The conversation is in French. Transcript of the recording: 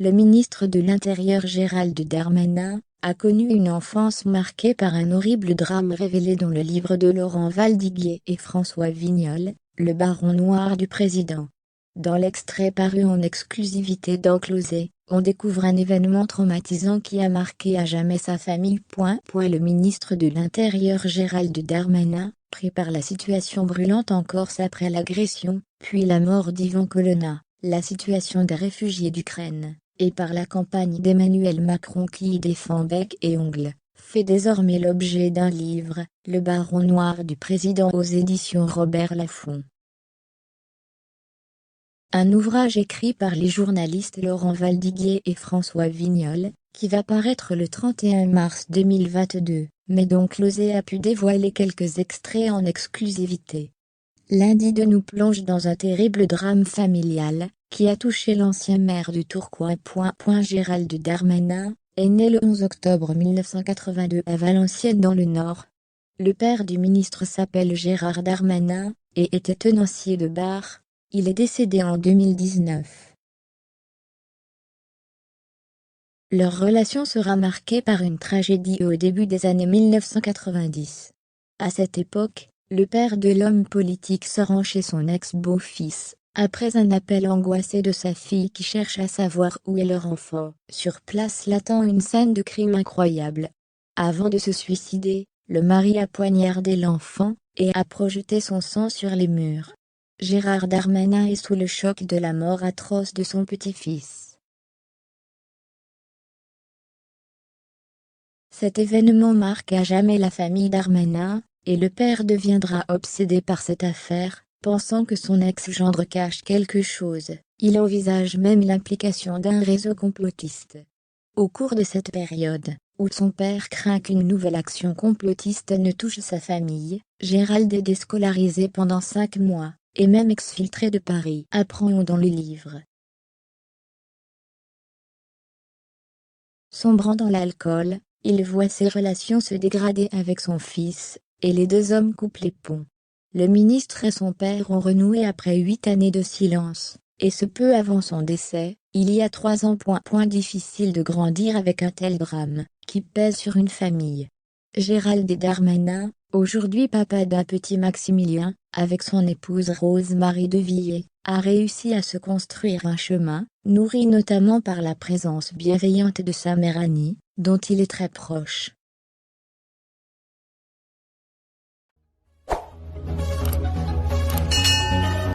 Le ministre de l'Intérieur Gérald Darmanin a connu une enfance marquée par un horrible drame révélé dans le livre de Laurent Valdiguier et François Vignol, Le Baron Noir du Président. Dans l'extrait paru en exclusivité dans Closet, on découvre un événement traumatisant qui a marqué à jamais sa famille. Le ministre de l'Intérieur Gérald Darmanin, pris par la situation brûlante en Corse après l'agression, puis la mort d'Ivan Colonna, la situation des réfugiés d'Ukraine, et par la campagne d'Emmanuel Macron qui y défend bec et ongles, fait désormais l'objet d'un livre, Le Baron Noir du Président aux éditions Robert Laffont. Un ouvrage écrit par les journalistes Laurent Valdiguier et François Vignol, qui va paraître le 31 mars 2022, mais dont Closet a pu dévoiler quelques extraits en exclusivité. Lundi 2 nous plonge dans un terrible drame familial, qui a touché l'ancien maire du Tourcoing. Gérald Darmanin est né le 11 octobre 1982 à Valenciennes dans le Nord. Le père du ministre s'appelle Gérard Darmanin, et était tenancier de bar. Il est décédé en 2019. Leur relation sera marquée par une tragédie au début des années 1990. À cette époque, le père de l'homme politique se rend chez son ex-beau-fils, après un appel angoissé de sa fille qui cherche à savoir où est leur enfant. Sur place l'attend une scène de crime incroyable. Avant de se suicider, le mari a poignardé l'enfant, et a projeté son sang sur les murs. Gérard Darmanin est sous le choc de la mort atroce de son petit-fils. Cet événement marque à jamais la famille Darmanin, et le père deviendra obsédé par cette affaire, pensant que son ex-gendre cache quelque chose. Il envisage même l'implication d'un réseau complotiste. Au cours de cette période, où son père craint qu'une nouvelle action complotiste ne touche sa famille, Gérald est déscolarisé pendant 5 mois, et même exfiltré de Paris, apprend-on dans le livre. Sombrant dans l'alcool, il voit ses relations se dégrader avec son fils, et les deux hommes coupent les ponts. Le ministre et son père ont renoué après 8 années de silence, et ce peu avant son décès, il y a 3 ans. Difficile de grandir avec un tel drame, qui pèse sur une famille. Gérald Darmanin, aujourd'hui papa d'un petit Maximilien, avec son épouse Rose-Marie Devillers, a réussi à se construire un chemin, nourri notamment par la présence bienveillante de sa mère Annie, dont il est très proche.